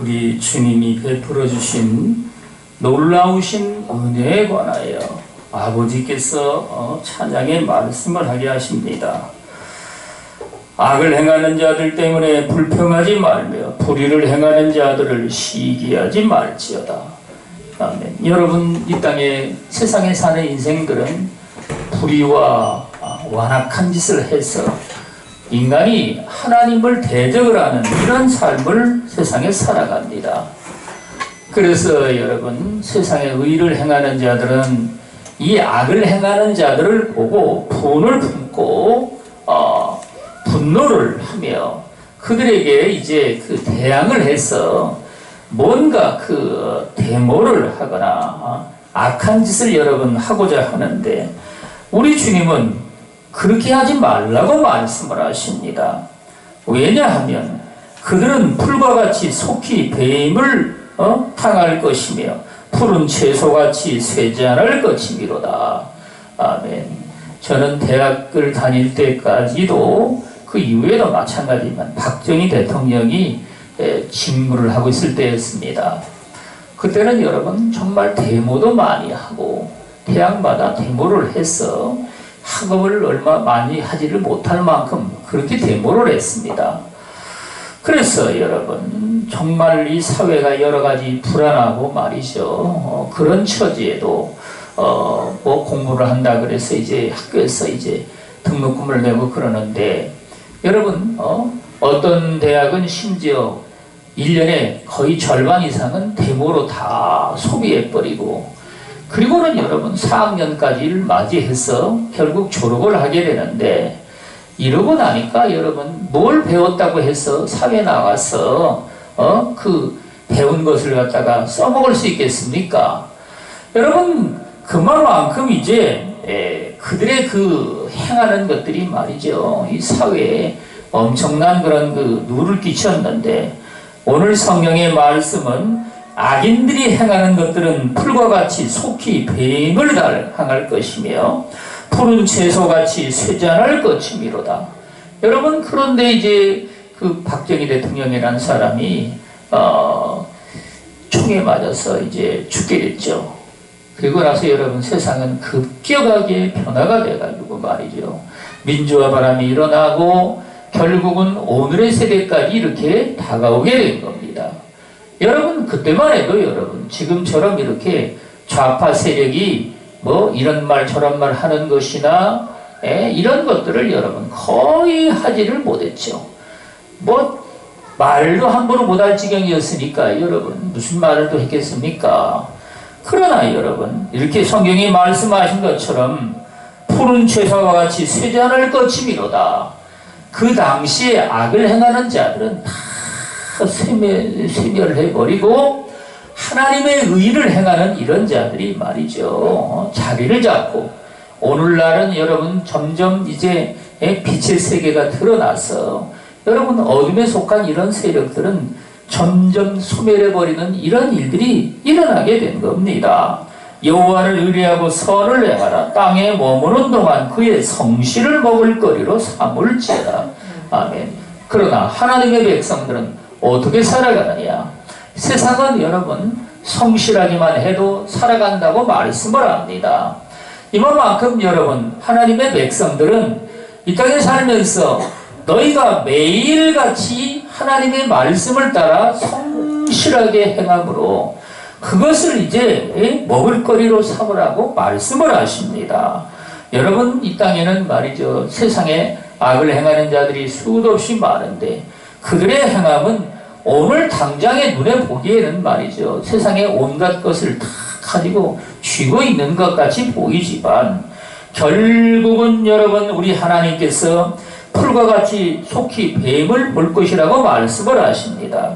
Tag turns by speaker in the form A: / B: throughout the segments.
A: 우리 주님이 베풀어 주신 놀라우신 은혜에 관하여 아버지께서 찬양의 말씀을 하게 하십니다. 악을 행하는 자들 때문에 불평하지 말며 불의를 행하는 자들을 시기하지 말지어다. 아멘. 여러분, 이 땅에 세상에 사는 인생들은 불의와 완악한 짓을 해서 인간이 하나님을 대적을 하는 이런 삶을 세상에 살아갑니다. 그래서 여러분, 세상에 의를 행하는 자들은 이 악을 행하는 자들을 보고 분을 품고 분노를 하며 그들에게 이제 그 대항을 해서 뭔가 그 데모를 하거나 악한 짓을 여러분 하고자 하는데, 우리 주님은 그렇게 하지 말라고 말씀을 하십니다. 왜냐하면 그들은 풀과 같이 속히 뱀을 당할 것이며 푸른 채소같이 쇠잔할 것이미로다. 아멘. 저는 대학을 다닐 때까지도 그 이후에도 마찬가지지만 박정희 대통령이 직무를 하고 있을 때였습니다. 그때는 여러분 정말 데모도 많이 하고 대학마다 데모를 해서 학업을 얼마 많이 하지를 못할 만큼 그렇게 데모를 했습니다. 그래서 여러분 정말 이 사회가 여러 가지 불안하고 말이죠. 그런 처지에도 뭐 공부를 한다 그래서 이제 학교에서 이제 등록금을 내고 그러는데, 여러분 어떤 대학은 심지어 1년에 거의 절반 이상은 데모로 다 소비해버리고, 그리고는 여러분 4학년까지를 맞이해서 결국 졸업을 하게 되는데, 이러고 나니까 여러분 뭘 배웠다고 해서 사회 나가서 그 배운 것을 갖다가 써먹을 수 있겠습니까? 여러분 그만큼 이제 그들의 그 행하는 것들이 말이죠, 이 사회에 엄청난 그런 그 누를 끼쳤는데, 오늘 성경의 말씀은 악인들이 행하는 것들은 풀과 같이 속히 뱀을 당할 것이며 푸른 채소같이 쇠잔할 것이미로다. 여러분, 그런데 이제 그 박정희 대통령이라는 사람이 총에 맞아서 이제 죽게 됐죠. 그리고 나서 여러분 세상은 급격하게 변화가 돼가지고 말이죠, 민주화 바람이 일어나고 결국은 오늘의 세대까지 이렇게 다가오게 된 겁니다. 여러분 그때만 해도 여러분 지금처럼 이렇게 좌파 세력이 뭐 이런 말 저런 말 하는 것이나 이런 것들을 여러분 거의 하지를 못했죠. 뭐 말도 함부로 못할 지경이었으니까 여러분 무슨 말을 또 했겠습니까? 그러나 여러분 이렇게 성경이 말씀하신 것처럼 푸른 채소와 같이 쇠잔할 것이미로다. 그 당시에 악을 행하는 자들은 다 세멸해버리고 하나님의 의를 행하는 이런 자들이 말이죠, 자리를 잡고, 오늘날은 여러분 점점 이제 빛의 세계가 드러나서 여러분 어둠에 속한 이런 세력들은 점점 소멸해버리는 이런 일들이 일어나게 된 겁니다. 여호와를 의뢰하고 선을 행하라. 땅에 머무는 동안 그의 성실을 먹을 거리로 삼을지어다. 아멘. 그러나 하나님의 백성들은 어떻게 살아가느냐? 세상은 여러분 성실하기만 해도 살아간다고 말씀을 합니다. 이만큼 여러분 하나님의 백성들은 이 땅에 살면서 너희가 매일같이 하나님의 말씀을 따라 성실하게 행함으로 그것을 이제 먹을거리로 삼으라고 말씀을 하십니다. 여러분 이 땅에는 말이죠, 세상에 악을 행하는 자들이 수도 없이 많은데 그들의 행함은 오늘 당장에 눈에 보기에는 말이죠, 세상에 온갖 것을 다 가지고 쥐고 있는 것 같이 보이지만 결국은 여러분 우리 하나님께서 풀과 같이 속히 뱀을 볼 것이라고 말씀을 하십니다.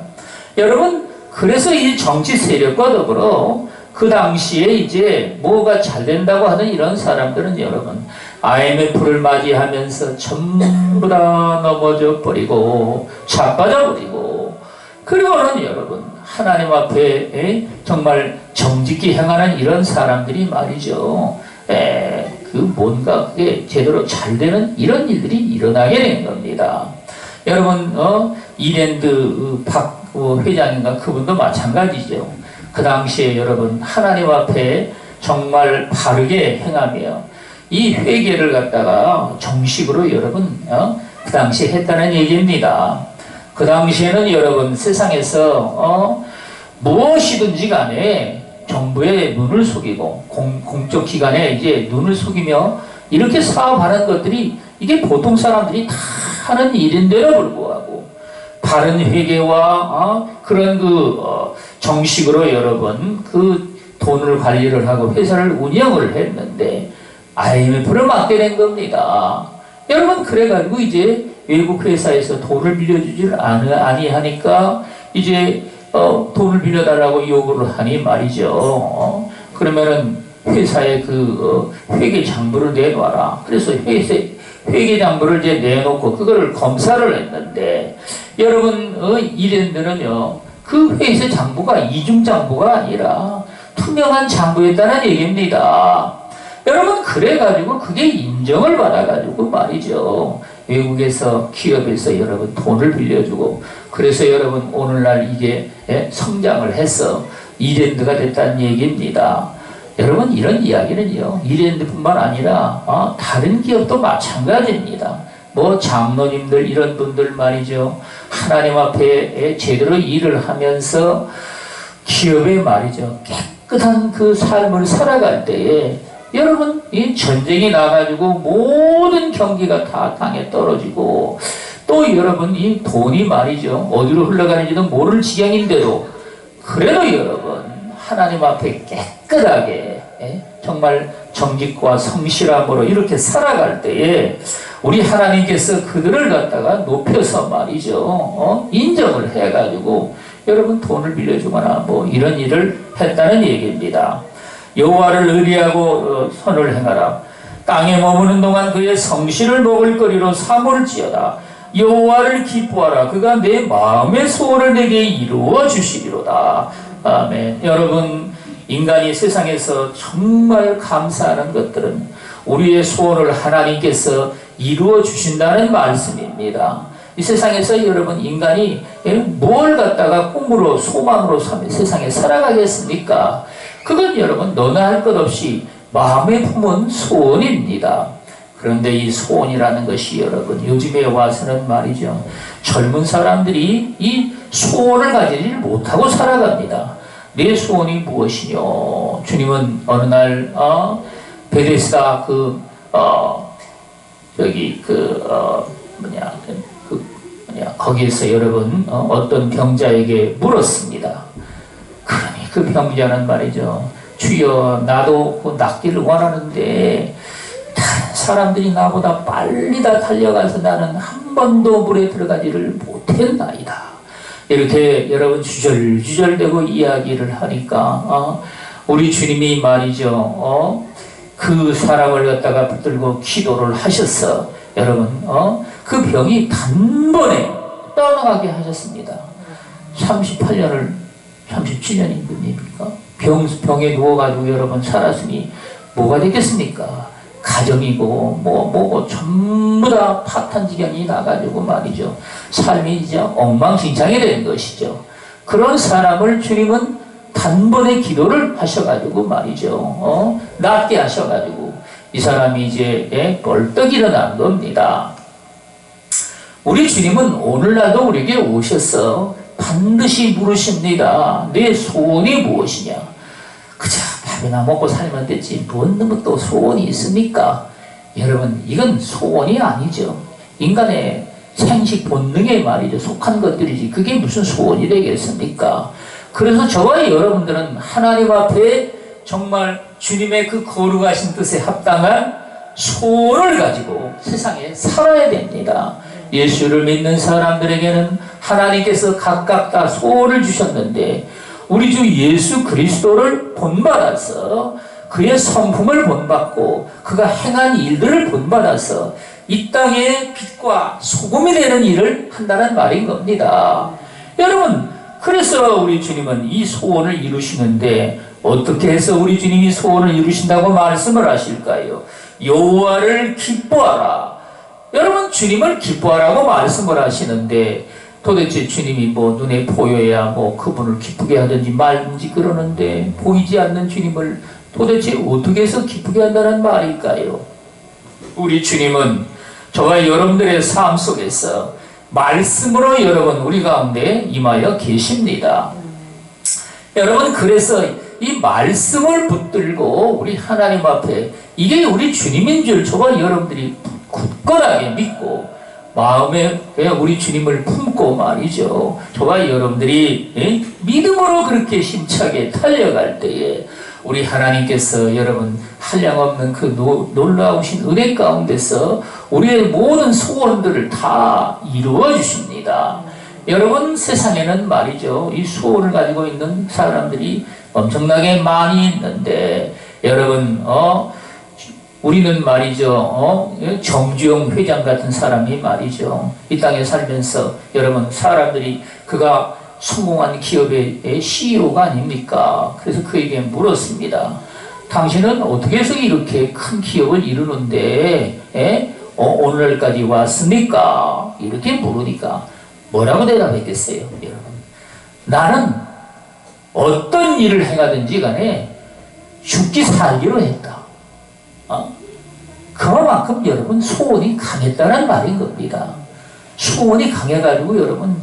A: 여러분 그래서 이 정치 세력과 더불어 그 당시에 이제 뭐가 잘 된다고 하는 이런 사람들은 여러분 IMF를 맞이하면서 전부 다 넘어져 버리고 자빠져 버리고, 그리고는 여러분 하나님 앞에 정말 정직히 행하는 이런 사람들이 말이죠, 그 뭔가 그게 제대로 잘 되는 이런 일들이 일어나게 된 겁니다. 여러분 이랜드 그 회장인가 그분도 마찬가지죠. 그 당시에 여러분 하나님 앞에 정말 바르게 행하며 이 회개를 갖다가 정식으로 여러분 그 당시에 했다는 얘기입니다. 그 당시에는 여러분 세상에서 무엇이든지 간에 정부의 눈을 속이고 공적 기관에 이제 눈을 속이며 이렇게 사업하는 것들이 이게 보통 사람들이 다 하는 일인데도 불구하고 바른 회계와 그런 정식으로 여러분 그 돈을 관리를 하고 회사를 운영을 했는데 IMF를 맞게 된 겁니다. 여러분 그래가지고 이제 외국 회사에서 돈을 빌려주질 아니하니까 이제 돈을 빌려달라고 요구를 하니 말이죠. 그러면은 회사에 회계 장부를 내놔라. 그래서 회계 장부를 이제 내놓고 그거를 검사를 했는데 여러분 이랜드는요 그 회사 장부가 이중 장부가 아니라 투명한 장부였다는 얘기입니다. 여러분 그래가지고 그게 인정을 받아가지고 말이죠. 외국에서 기업에서 여러분 돈을 빌려주고 그래서 여러분 오늘날 이게 성장을 해서 이랜드가 됐다는 얘기입니다. 여러분 이런 이야기는요 이랜드뿐만 아니라 다른 기업도 마찬가지입니다. 뭐 장로님들 이런 분들 말이죠 하나님 앞에 제대로 일을 하면서 기업에 말이죠 깨끗한 그 삶을 살아갈 때에 여러분 이 전쟁이 나가지고 모든 경기가 다 땅에 떨어지고 또 여러분 이 돈이 말이죠 어디로 흘러가는지도 모를 지경인데도 그래도 여러분 하나님 앞에 깨끗하게 정말 정직과 성실함으로 이렇게 살아갈 때에 우리 하나님께서 그들을 갖다가 높여서 말이죠 인정을 해가지고 여러분 돈을 빌려주거나 뭐 이런 일을 했다는 얘기입니다. 여호와를 의리하고 선을 행하라. 땅에 머무는 동안 그의 성실을 먹을 거리로 삼을지어다. 여호와를 기뻐하라. 그가 내 마음의 소원을 내게 이루어 주시리로다. 아멘. 여러분 인간이 세상에서 정말 감사하는 것들은 우리의 소원을 하나님께서 이루어 주신다는 말씀입니다. 이 세상에서 여러분 인간이 뭘 갖다가 꿈으로 소망으로 세상에 살아가겠습니까? 그건 여러분 너나 할 것 없이 마음에 품은 소원입니다. 그런데 이 소원이라는 것이 여러분 요즘에 와서는 말이죠 젊은 사람들이 이 소원을 가지지 못하고 살아갑니다. 내 소원이 무엇이뇨? 주님은 어느 날 베데스다 거기에서 여러분 어떤 병자에게 물었습니다. 그러니 그 병자는 말이죠 주여 나도 그 낫기를 원하는데 다른 사람들이 나보다 빨리 다 달려가서 나는 한 번도 물에 들어가지를 못했나이다. 이렇게 여러분 주절주절되고 이야기를 하니까 우리 주님이 말이죠 그 사람을 갖다가 붙들고 기도를 하셔서 여러분 그 병이 단번에 떠나가게 하셨습니다. 38년을 37년인 분입니까? 병에 누워가지고 여러분 살았으니 뭐가 되겠습니까? 가정이고 뭐 전부 다 파탄지경이 나가지고 말이죠 삶이 이제 엉망진창이 된 것이죠. 그런 사람을 주님은 단번에 기도를 하셔가지고 말이죠 낫게 하셔가지고 이 사람이 이제 벌떡 일어난 겁니다. 우리 주님은 오늘날도 우리에게 오셔서 반드시 물으십니다. 내 소원이 무엇이냐? 그저 밥이나 먹고 살면 되지 뭔 또 소원이 있습니까? 여러분 이건 소원이 아니죠. 인간의 생식 본능에 말이죠 속한 것들이지 그게 무슨 소원이 되겠습니까? 그래서 저와 여러분들은 하나님 앞에 정말 주님의 그 거룩하신 뜻에 합당한 소원을 가지고 세상에 살아야 됩니다. 예수를 믿는 사람들에게는 하나님께서 각각 다 소원을 주셨는데 우리 주 예수 그리스도를 본받아서 그의 성품을 본받고 그가 행한 일들을 본받아서 이 땅의 빛과 소금이 되는 일을 한다는 말인 겁니다. 여러분 그래서 우리 주님은 이 소원을 이루시는데 어떻게 해서 우리 주님이 소원을 이루신다고 말씀을 하실까요? 여호와를 기뻐하라. 여러분 주님을 기뻐하라고 말씀을 하시는데 도대체 주님이 뭐 눈에 보여야 뭐 그분을 기쁘게 하든지 말든지 그러는데 보이지 않는 주님을 도대체 어떻게 해서 기쁘게 한다는 말일까요? 우리 주님은 저와 여러분들의 삶 속에서 말씀으로 여러분 우리 가운데 임하여 계십니다. 여러분 그래서 이 말씀을 붙들고 우리 하나님 앞에 이게 우리 주님인 줄 저와 여러분들이 굳건하게 믿고 마음에 우리 주님을 품고 말이죠. 저와 여러분들이 믿음으로 그렇게 힘차게 달려갈 때에 우리 하나님께서 여러분 한량없는 그 놀라우신 은혜 가운데서 우리의 모든 소원들을 다 이루어 주십니다. 여러분 세상에는 말이죠. 이 소원을 가지고 있는 사람들이 엄청나게 많이 있는데 여러분 우리는 말이죠. 정주영 회장 같은 사람이 말이죠. 이 땅에 살면서 여러분 사람들이 그가 성공한 기업의 CEO가 아닙니까? 그래서 그에게 물었습니다. 당신은 어떻게 해서 이렇게 큰 기업을 이루는데 오늘까지 왔습니까? 이렇게 물으니까 뭐라고 대답했겠어요? 여러분 나는 어떤 일을 행하든지 간에 죽기 살기로 했다. 그만큼 여러분 소원이 강했다는 말인 겁니다. 소원이 강해가지고 여러분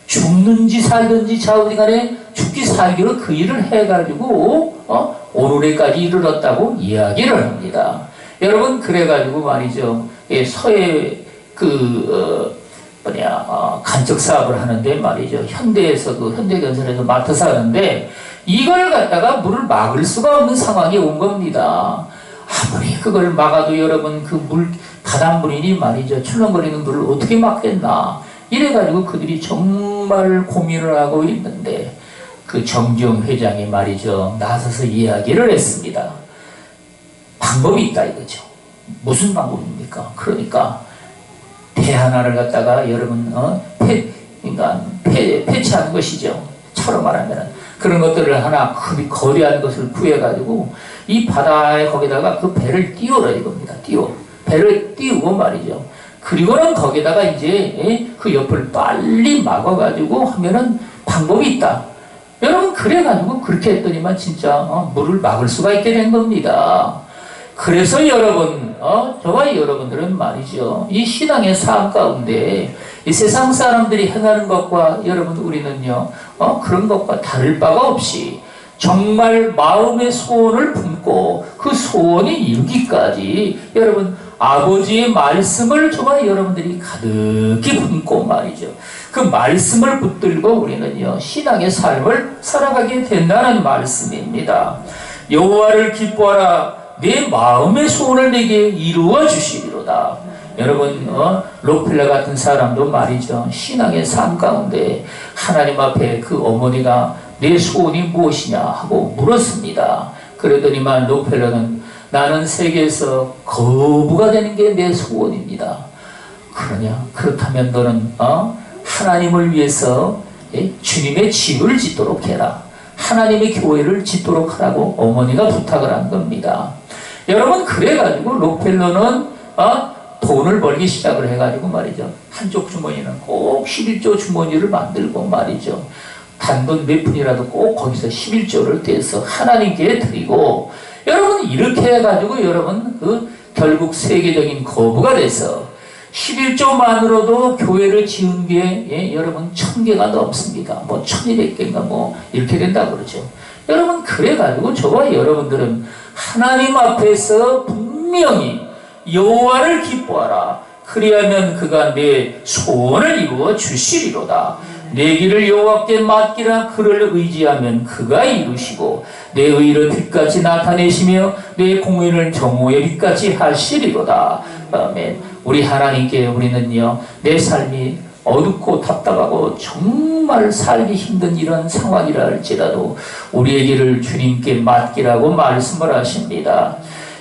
A: 죽는지 살든지 좌우지 간에 죽기 살기로 그 일을 해가지고 오늘에까지 이르렀다고 이야기를 합니다. 여러분 그래가지고 말이죠. 서해 간척 사업을 하는데 말이죠. 현대에서 현대건설에서 맡아서 하는데 이걸 갖다가 물을 막을 수가 없는 상황이 온 겁니다. 아무리 그걸 막아도 여러분 바닷물이니 말이죠. 출렁거리는 물을 어떻게 막겠나. 이래가지고 그들이 정말 고민을 하고 있는데 그 정주영 회장이 말이죠. 나서서 이야기를 했습니다. 방법이 있다 이거죠. 무슨 방법입니까? 그러니까 배 하나를 갖다가 여러분 폐치하는 것이죠. 차로 말하면 그런 것들을 하나 거대한 것을 구해가지고 이 바다에 거기다가 그 배를 띄워라 이겁니다. 배를 띄우고 말이죠. 그리고는 거기다가 이제 그 옆을 빨리 막아가지고 하면은 방법이 있다. 여러분 그래가지고 그렇게 했더니만 진짜 물을 막을 수가 있게 된 겁니다. 그래서 여러분 저와 여러분들은 말이죠. 이 신앙의 삶 가운데 이 세상 사람들이 행하는 것과 여러분 우리는요 그런 것과 다를 바가 없이 정말 마음의 소원을 품고 그 소원이 이루기까지 여러분 아버지의 말씀을 저와 여러분들이 가득히 품고 말이죠. 그 말씀을 붙들고 우리는요 신앙의 삶을 살아가게 된다는 말씀입니다. 여호와를 기뻐하라 내 마음의 소원을 내게 이루어 주시리로다. 여러분 록펠러 같은 사람도 말이죠. 신앙의 삶 가운데 하나님 앞에 그 어머니가 내 소원이 무엇이냐 하고 물었습니다. 그러더니만 록펠러는 나는 세계에서 거부가 되는 게 내 소원입니다. 그렇다면 너는 하나님을 위해서 주님의 집을 짓도록 해라. 하나님의 교회를 짓도록 하라고 어머니가 부탁을 한 겁니다. 여러분 그래가지고 록펠러는 돈을 벌기 시작을 해가지고 말이죠. 한쪽 주머니는 꼭 11조 주머니를 만들고 말이죠. 단돈 몇 푼이라도 꼭 거기서 11조를 떼서 하나님께 드리고 여러분 이렇게 해가지고 여러분 결국 세계적인 거부가 돼서 11조만으로도 교회를 지은 게 여러분 1000개가 넘습니다. 뭐 1200개인가 뭐 이렇게 된다고 그러죠. 여러분 그래가지고 저와 여러분들은 하나님 앞에서 분명히 여호와를 기뻐하라. 그리하면 그가 내 소원을 이루어 주시리로다. 내 길을 여호와께 맡기라. 그를 의지하면 그가 이루시고 내 의를 빛같이 나타내시며 내 공의를 정오의 빛같이 하시리로다. 아멘. 우리 하나님께 우리는요 내 삶이 어둡고 답답하고 정말 살기 힘든 이런 상황이라 할지라도 우리의 길을 주님께 맡기라고 말씀을 하십니다.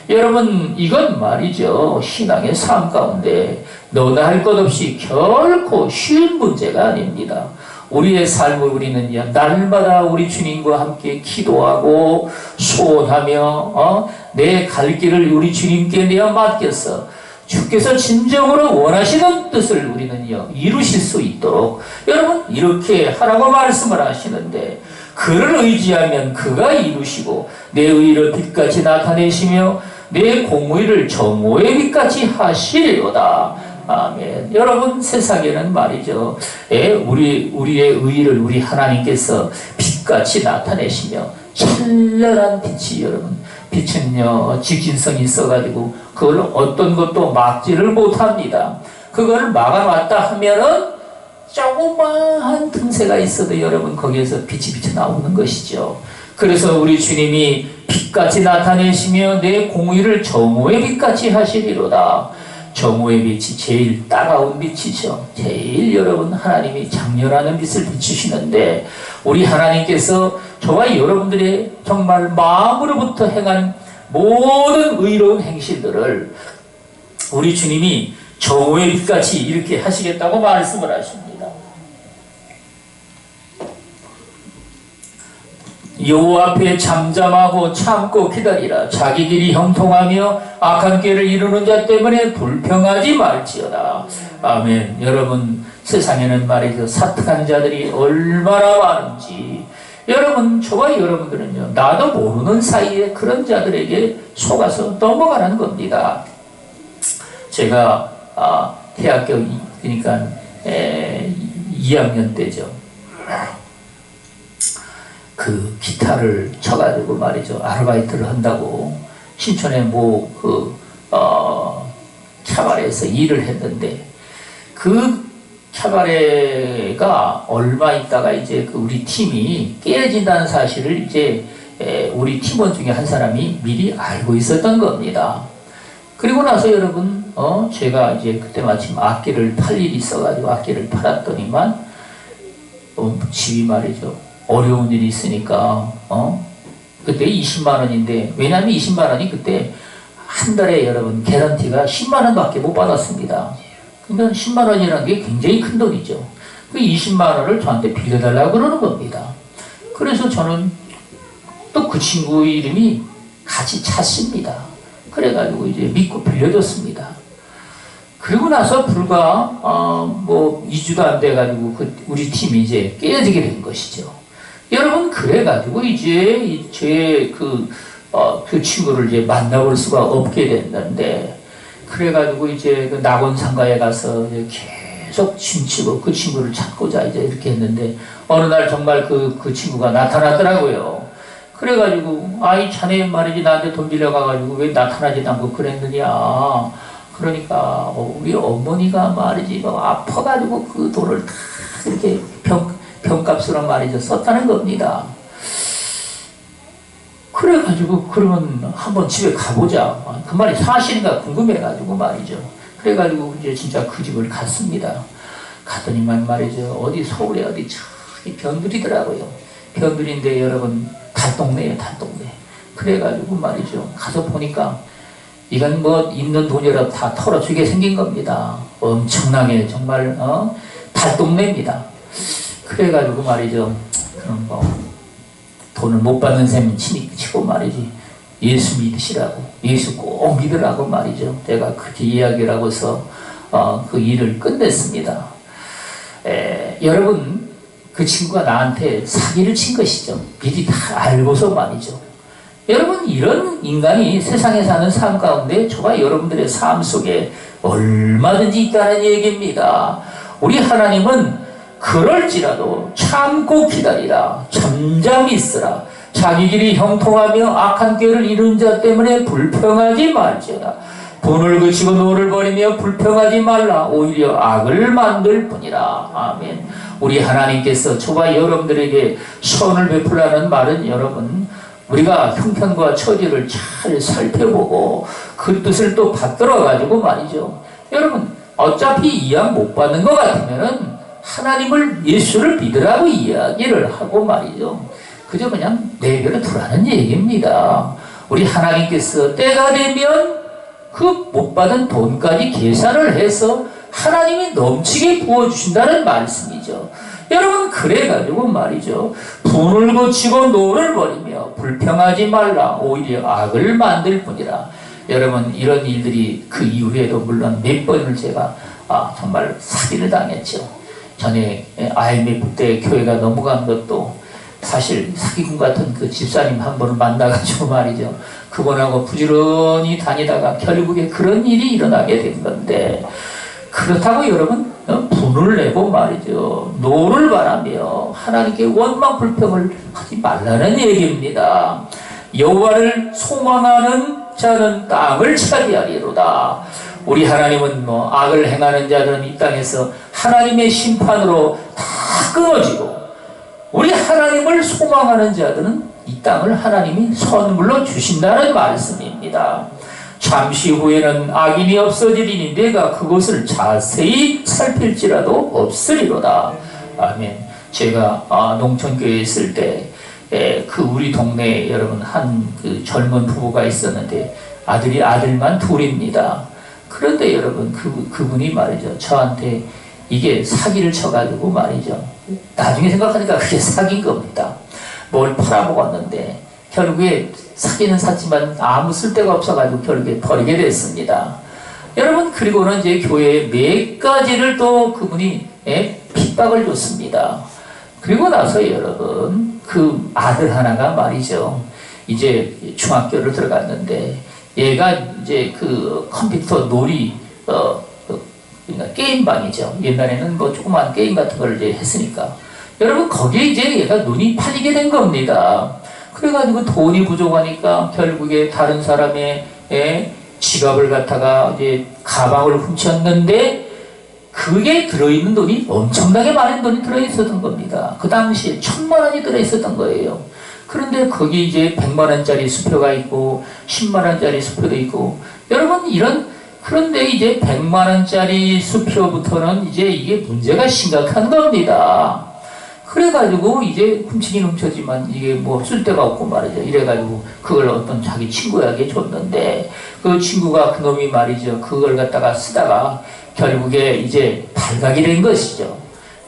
A: 여러분 이건 말이죠 신앙의 삶 가운데 너나 할 것 없이 결코 쉬운 문제가 아닙니다. 우리의 삶을 우리는 날마다 우리 주님과 함께 기도하고 소원하며 내 갈 길을 우리 주님께 내어 맡겨서 주께서 진정으로 원하시는 뜻을 우리는요 이루실 수 있도록 여러분 이렇게 하라고 말씀을 하시는데, 그를 의지하면 그가 이루시고 내 의를 빛같이 나타내시며 내 공의를 정오의 빛같이 하시리로다. 아멘. 여러분, 세상에는 말이죠, 우리의 의를 우리 하나님께서 빛같이 나타내시며 찬란한 빛이, 여러분, 빛은요 직진성이 있어가지고 그걸 어떤 것도 막지를 못합니다. 그걸 막아놨다 하면은 조그마한 틈새가 있어도 여러분 거기에서 빛이 비쳐나오는 것이죠. 그래서 우리 주님이 빛같이 나타내시며 내 공의를 정오의 빛같이 하시리로다. 정오의 빛이 제일 따가운 빛이죠. 제일 여러분 하나님이 장렬하는 빛을 비추시는데, 우리 하나님께서 저와 여러분들의 정말 마음으로부터 행한 모든 의로운 행실들을 우리 주님이 정오의 빛같이 이렇게 하시겠다고 말씀을 하십니다. 여호와 앞에 잠잠하고 참고 기다리라. 자기 길이 형통하며 악한 길을 이루는 자 때문에 불평하지 말지어다. 아멘. 여러분, 세상에는 말이죠, 사특한 자들이 얼마나 많은지, 여러분, 저와 여러분들은요 나도 모르는 사이에 그런 자들에게 속아서 넘어가는 겁니다. 제가 대학교 그러니까 2학년 때죠. 그 기타를 쳐가지고 말이죠, 아르바이트를 한다고 신촌에 캐바레에서 일을 했는데, 그 캐바레가 얼마 있다가 이제 우리 팀이 깨진다는 사실을 이제 우리 팀원 중에 한 사람이 미리 알고 있었던 겁니다. 그리고 나서 여러분, 제가 이제 그때 마침 악기를 팔 일이 있어가지고 악기를 팔았더니만, 집이 말이죠, 어려운 일이 있으니까, 그때 20만원인데, 왜냐하면 20만원이 그때 한 달에 여러분, 개런티가 10만원 밖에 못 받았습니다. 그러니까 10만원이라는 게 굉장히 큰 돈이죠. 그 20만원을 저한테 빌려달라고 그러는 겁니다. 그래서 저는 또 그 친구 이름이 같이 찼습니다. 그래가지고 이제 믿고 빌려줬습니다. 그리고 나서 불과, 2주도 안 돼가지고 우리 팀이 이제 깨지게 된 것이죠. 여러분, 그래가지고 이제 그 친구를 이제 만나볼 수가 없게 됐는데, 그래가지고 이제 그 낙원상가에 가서 이제 계속 춤추고 그 친구를 찾고자 이제 이렇게 했는데, 어느 날 정말 그 친구가 나타나더라고요. 그래가지고, 이 자네 말이지 나한테 돈 빌려가가지고 왜 나타나지 않고 그랬느냐. 그러니까, 우리 어머니가 말이지, 아파가지고 그 돈을 다 이렇게 병값으로 말이죠, 썼다는 겁니다. 그래가지고, 그러면 한번 집에 가보자. 그 말이 사실인가 궁금해가지고 말이죠. 그래가지고 이제 진짜 그 집을 갔습니다. 갔더니만 말이죠, 어디 서울에 어디 저기 변두리더라고요. 변두리인데 여러분, 달동네예요, 달동네. 그래가지고 말이죠, 가서 보니까 이건 있는 돈이라도 다 털어주게 생긴 겁니다. 엄청나게 정말 달동네입니다. 그래가지고 말이죠, 그럼 돈을 못 받는 셈 치고 말이지, 예수 믿으시라고, 예수 꼭 믿으라고 말이죠. 제가 그렇게 이야기를 하고서 그 일을 끝냈습니다. 여러분, 그 친구가 나한테 사기를 친 것이죠. 미리 다 알고서 말이죠. 여러분, 이런 인간이 세상에 사는 삶 가운데 저와 여러분들의 삶 속에 얼마든지 있다는 얘기입니다. 우리 하나님은 그럴지라도 참고 기다리라, 잠잠히 있으라. 자기 길이 형통하며 악한 꾀를 이룬 자 때문에 불평하지 말지어다. 분을 그치고 노를 버리며 불평하지 말라. 오히려 악을 만들 뿐이라. 아멘. 우리 하나님께서 저와 여러분들에게 선을 베풀라는 말은, 여러분, 우리가 형편과 처지를 잘 살펴보고 그 뜻을 또 받들어 가지고 말이죠. 여러분, 어차피 이양 못 받는 것 같으면은 하나님을, 예수를 믿으라고 이야기를 하고 말이죠. 그저 그냥 내버려 두라는 얘기입니다. 우리 하나님께서 때가 되면 그 못 받은 돈까지 계산을 해서 하나님이 넘치게 부어주신다는 말씀이죠. 여러분, 그래가지고 말이죠, 분을 거치고 노를 버리며 불평하지 말라. 오히려 악을 만들 뿐이라. 여러분 이런 일들이 그 이후에도 물론 몇 번을 제가 정말 사기를 당했죠. 전에 IMF 때 교회가 넘어간 것도 사실 사기꾼 같은 그 집사님 한 분을 만나가지고 말이죠. 그분하고 부지런히 다니다가 결국에 그런 일이 일어나게 된 건데, 그렇다고 여러분 분을 내고 말이죠. 노를 바라며 하나님께 원망 불평을 하지 말라는 얘기입니다. 여호와를 소망하는 자는 땅을 차지하리로다. 우리 하나님은 악을 행하는 자들은 이 땅에서 하나님의 심판으로 다 끊어지고, 우리 하나님을 소망하는 자들은 이 땅을 하나님이 선물로 주신다는 말씀입니다. 잠시 후에는 악인이 없어지리니 내가 그것을 자세히 살필지라도 없으리로다. 아멘. 제가 농촌교회에 있을 때 그 우리 동네에 여러분 한 그 젊은 부부가 있었는데 아들만 둘입니다. 그런데 여러분 그분이 말이죠, 저한테 이게 사기를 쳐가지고 말이죠, 나중에 생각하니까 그게 사기인 겁니다. 뭘 팔아먹었는데 결국에 사기는 샀지만 아무 쓸데가 없어가지고 결국에 버리게 됐습니다. 여러분, 그리고는 이제 교회에 몇 가지를 또 그분이 핍박을 줬습니다. 그리고 나서 여러분 그 아들 하나가 말이죠, 이제 중학교를 들어갔는데 얘가 이제 그 컴퓨터 놀이 그러니까 게임방이죠. 옛날에는 뭐 조그만 게임 같은 걸 이제 했으니까 여러분 거기에 이제 얘가 눈이 팔리게 된 겁니다. 그래가지고 돈이 부족하니까 결국에 다른 사람의 지갑을 갖다가 이제 가방을 훔쳤는데 그게 들어있는 돈이 엄청나게 많은 돈이 들어있었던 겁니다. 그 당시에 1,000만 원이 들어있었던 거예요. 그런데 거기 이제 100만 원짜리 수표가 있고 10만 원짜리 수표도 있고 여러분 그런데 이제 100만 원짜리 수표부터는 이제 이게 문제가 심각한 겁니다. 그래가지고 이제 훔치긴 훔쳤지만 이게 뭐 쓸데가 없고 말이죠. 이래가지고 그걸 어떤 자기 친구에게 줬는데 그 친구가 그놈이 말이죠, 그걸 갖다가 쓰다가 결국에 이제 발각이 된 것이죠.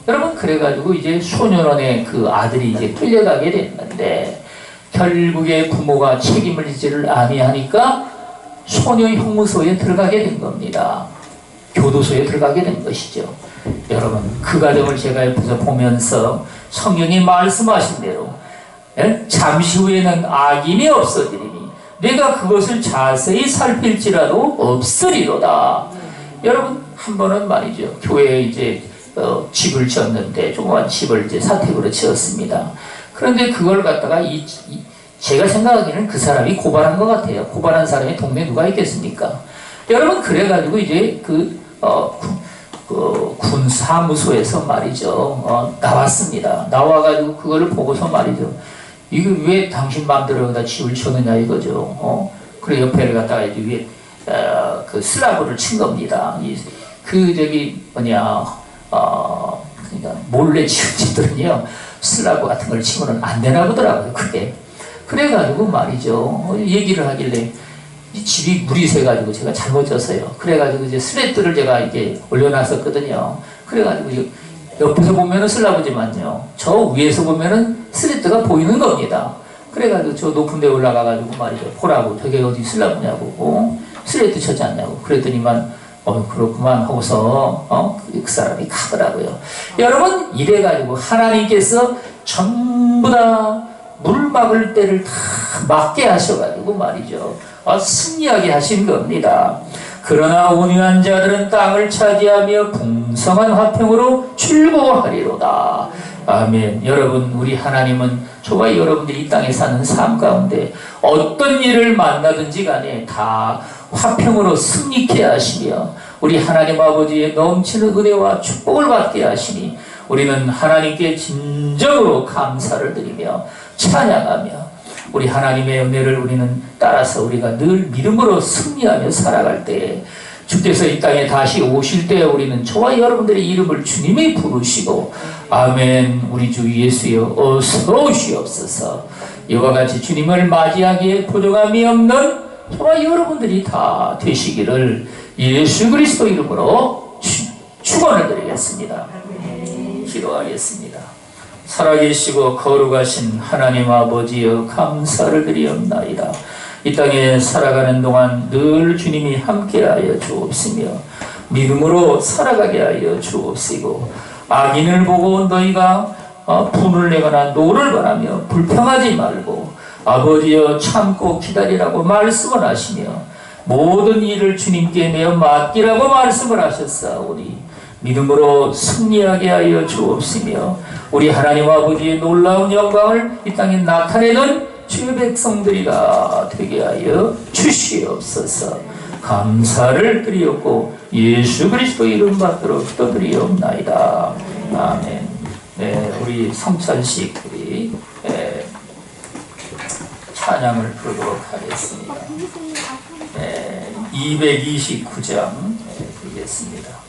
A: 여러분, 그래가지고 이제 소년원의 그 아들이 이제 끌려가게 됐는데 결국에 부모가 책임을 지지를 아니하니까 소녀 형무소에 들어가게 된 겁니다. 교도소에 들어가게 된 것이죠. 여러분, 그 과정을 제가 옆에서 보면서 성령이 말씀하신 대로 잠시 후에는 악인이 없어지리니 내가 그것을 자세히 살필지라도 없으리로다. 여러분, 한 번은 말이죠, 교회에 이제 집을 지었는데 조그만 집을 이제 사택으로 지었습니다. 그런데 그걸 갖다가 제가 생각하기에는 그 사람이 고발한 것 같아요. 고발한 사람이 동네에 누가 있겠습니까? 여러분, 그래가지고 이제 군 사무소에서 말이죠, 나왔습니다. 나와가지고 그거를 보고서 말이죠, 이거 왜 당신 마음대로 여기다 집을 지었느냐 이거죠. 그래 옆에를 갖다가 이제 위에 그 슬라브를 친 겁니다. 그러니까 몰래 지은 집들은요 슬라브 같은 걸 치면은 안 되나 보더라고요. 그게 그래가지고 말이죠, 얘기를 하길래 이 집이 물이 새가지고 제가 잘못 졌어요. 그래가지고 이제 슬레트를 제가 이게 올려놨었거든요. 그래가지고 옆에서 보면은 슬라브지만요, 저 위에서 보면은 슬레트가 보이는 겁니다. 그래가지고 저 높은 데 올라가가지고 말이죠, 보라고, 저게 어디 슬라브냐고, 슬레트 쳤지 않냐고 그랬더니만 그렇구만 하고서 그 사람이 가더라고요. 여러분, 이래가지고 하나님께서 전부 다 물 막을 때를 다 막게 하셔가지고 말이죠, 승리하게 하신 겁니다. 그러나 온유한 자들은 땅을 차지하며 풍성한 화평으로 출보하리로다. 아멘. 여러분, 우리 하나님은 저와 여러분들이 이 땅에 사는 삶 가운데 어떤 일을 만나든지 간에 다 화평으로 승리케 하시며 우리 하나님 아버지의 넘치는 은혜와 축복을 받게 하시니 우리는 하나님께 진정으로 감사를 드리며 찬양하며 우리 하나님의 은혜를 우리는 따라서 우리가 늘 믿음으로 승리하며 살아갈 때에 주께서 이 땅에 다시 오실 때 우리는 저와 여러분들의 이름을 주님이 부르시고 아멘. 우리 주 예수여 어서 오시옵소서. 이와 같이 주님을 맞이하기에 부족함이 없는 저와 여러분들이 다 되시기를 예수 그리스도 이름으로 축원을 드리겠습니다. 기도하겠습니다. 살아계시고 거룩하신 하나님 아버지여 감사를 드리옵나이다. 이 땅에 살아가는 동안 늘 주님이 함께하여 주옵시며 믿음으로 살아가게 하여 주옵시고 악인을 보고 너희가 분을 내거나 노를 바라며 불평하지 말고 아버지여 참고 기다리라고 말씀을 하시며 모든 일을 주님께 내어 맡기라고 말씀을 하셨사오니 믿음으로 승리하게 하여 주옵시며 우리 하나님 아버지의 놀라운 영광을 이 땅에 나타내는 주의 백성들이가 되게 하여 주시옵소서. 감사를 드리옵고 예수 그리스도 이름 받들어 기도드리옵나이다. 아멘. 네, 우리 성찬식 우리 찬양을 부르도록 하겠습니다. 229장 드리겠습니다.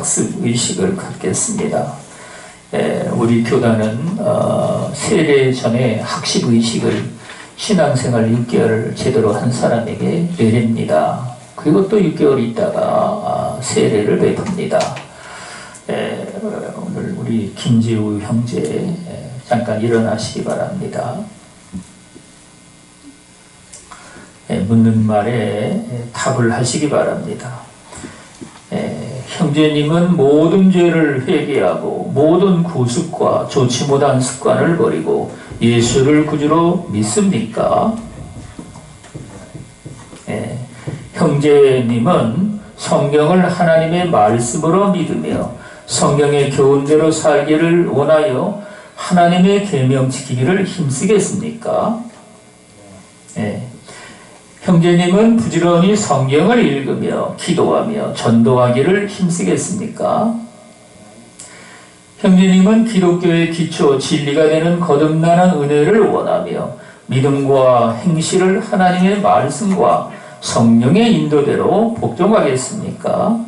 B: 학습의식을 갖겠습니다. 우리 교단은 세례 전에 학습의식을 신앙생활 6개월을 제대로 한 사람에게 내립니다. 그리고 또 6개월 있다가 세례를 베풉니다. 오늘 우리 김재우 형제 잠깐 일어나시기 바랍니다. 묻는 말에 답을 하시기 바랍니다.
A: 형제님은 모든 죄를 회개하고 모든 구습과 좋지 못한 습관을 버리고 예수를 구주로 믿습니까? 예. 형제님은 성경을 하나님의 말씀으로 믿으며 성경의 교훈대로 살기를 원하여 하나님의 계명 지키기를 힘쓰겠습니까? 예. 형제님은 부지런히 성경을 읽으며 기도하며 전도하기를 힘쓰겠습니까? 형제님은 기독교의 기초 진리가 되는 거듭나는 은혜를 원하며 믿음과 행실을 하나님의 말씀과 성령의 인도대로 복종하겠습니까?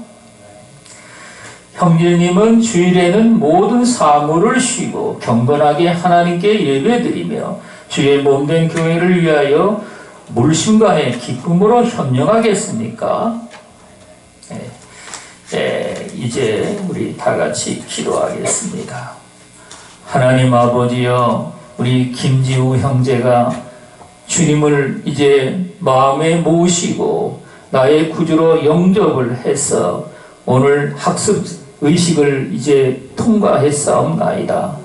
A: 형제님은 주일에는 모든 사물을 쉬고 경건하게 하나님께 예배드리며 주의 몸된 교회를 위하여 물심간의 기쁨으로 현명하겠습니까? 이제 우리 다 같이 기도하겠습니다. 하나님 아버지여, 우리 김지우 형제가 주님을 이제 마음에 모시고 나의 구주로 영접을 해서 오늘 학습 의식을 이제 통과했사옵나이다.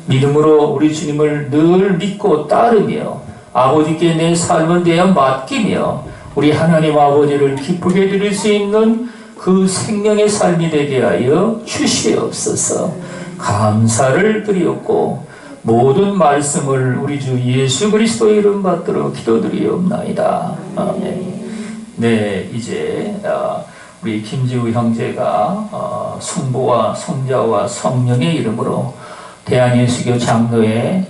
A: 믿음으로 우리 주님을 늘 믿고 따르며 아버지께 내 삶을 대하여 맡기며 우리 하나님 아버지를 기쁘게 드릴 수 있는 그 생명의 삶이 되게 하여 주시옵소서. 감사를 드리옵고 모든 말씀을 우리 주 예수 그리스도의 이름 받들어 기도드리옵나이다. 아멘. 네, 이제 우리 김지우 형제가 성부와 성자와 성령의 이름으로 대한예수교 장로회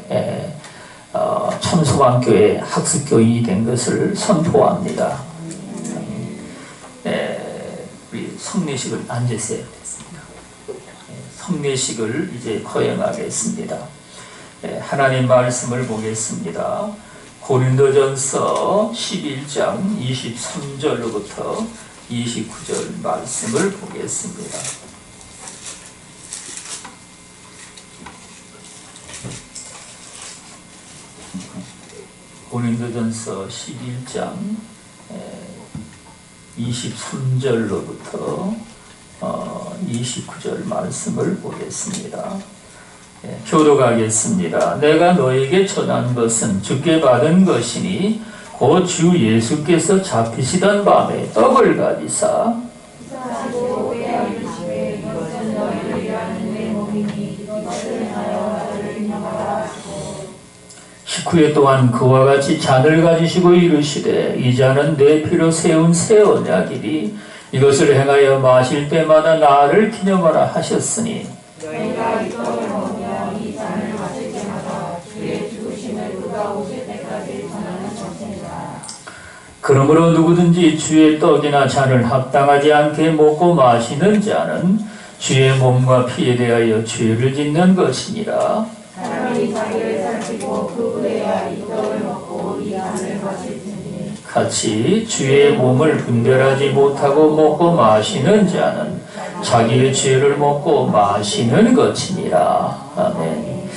A: 참소방교회 학습교인이 된 것을 선포합니다. 우리 성례식을 앉으세요. 성례식을 이제 거행하겠습니다. 하나님 말씀을 보겠습니다. 고린도전서 11장 23절로부터 29절 말씀을 보겠습니다. 고린도전서 11장 23절로부터 29절 말씀을 보겠습니다. 교독하겠습니다. 내가 너에게 전한 것은 주께 받은 것이니 곧 주 예수께서 잡히시던 밤에 떡을 가지사 식후에 또한 그와 같이 잔을 가지시고 이르시되 이 잔은 내 피로 세운 새 언약이니 이것을 행하여 마실 때마다 나를 기념하라 하셨으니
C: 너희가 이 떡을 먹으며 이 잔을 마실 때마다 주의 죽으심을 그가 오실 때까지 전하는 것이니라.
A: 그러므로 누구든지 주의 떡이나 잔을 합당하지 않게 먹고 마시는 자는 주의 몸과 피에 대하여 죄를 짓는 것이니라.
C: 사람이 자기를 살피고 그 후에야 이 떡을 먹고 이 잔을 마실지니
A: 같이 주의 몸을 분별하지 못하고 먹고 마시는 자는 자기의 죄를 먹고 마시는 것이니라. 아멘.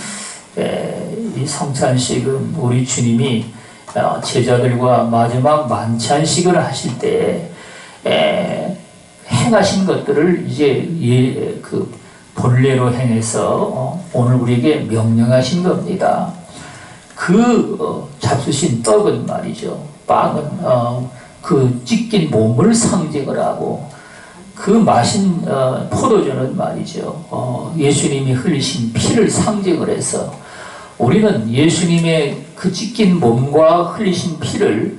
A: 이 성찬식은 우리 주님이 제자들과 마지막 만찬식을 하실 때 행하신 것들을 이제 그 본래로 행해서 오늘 우리에게 명령하신 겁니다. 그 잡수신 떡은 말이죠. 빵은 그 찢긴 몸을 상징을 하고 그 마신 포도주는 말이죠. 예수님이 흘리신 피를 상징을 해서 우리는 예수님의 그 찢긴 몸과 흘리신 피를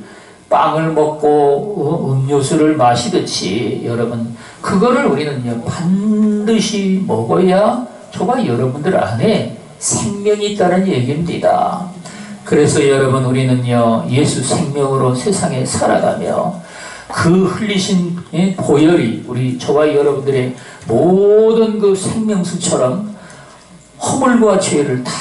A: 빵을 먹고 음료수를 마시듯이 여러분 그거를 우리는 반드시 먹어야 저와 여러분들 안에 생명이 있다는 얘기입니다. 그래서 여러분 우리는요 예수 생명으로 세상에 살아가며 그 흘리신 보혈이 우리 저와 여러분들의 모든 그 생명수처럼 허물과 죄를 다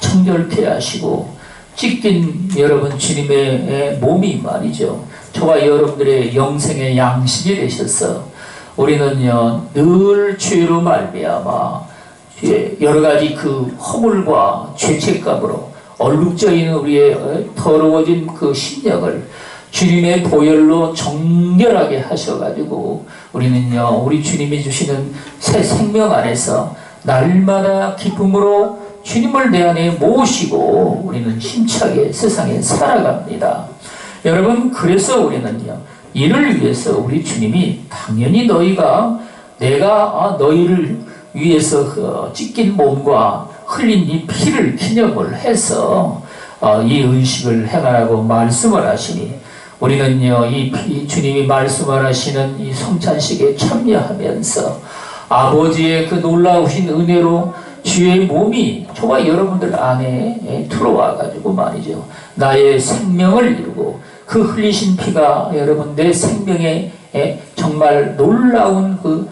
A: 정결케 하시고 찢긴 여러분 주님의 몸이 말이죠. 저와 여러분들의 영생의 양식이 되셔서 우리는요 늘 죄로 말미암아 여러 가지 그 허물과 죄책감으로 얼룩져 있는 우리의 더러워진 그 심령을 주님의 보혈로 정결하게 하셔가지고 우리는요, 우리 주님이 주시는 새 생명 안에서 날마다 기쁨으로 주님을 내 안에 모시고 우리는 힘차게 세상에 살아갑니다. 여러분, 그래서 우리는요, 이를 위해서 우리 주님이 당연히 내가 너희를 위해서 찢긴 몸과 흘린 이 피를 기념을 해서 이 의식을 행하라고 말씀을 하시니 우리는요, 이 주님이 말씀을 하시는 이 성찬식에 참여하면서 아버지의 그 놀라우신 은혜로 주의 몸이 저와 여러분들 안에 들어와 가지고 말이죠, 나의 생명을 이루고 그 흘리신 피가 여러분 내 생명에 정말 놀라운 그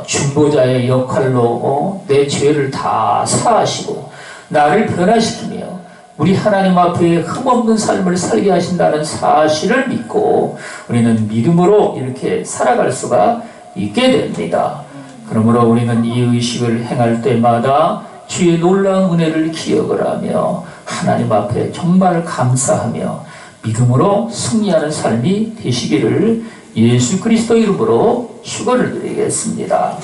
A: 중보자의 역할로 내 죄를 다 사하시고 나를 변화시키며 우리 하나님 앞에 흠없는 삶을 살게 하신다는 사실을 믿고 우리는 믿음으로 이렇게 살아갈 수가 있게 됩니다. 그러므로 우리는 이 의식을 행할 때마다 주의 놀라운 은혜를 기억을 하며 하나님 앞에 정말 감사하며 믿음으로 승리하는 삶이 되시기를 예수 그리스도 이름으로 축원을 드리겠습니다.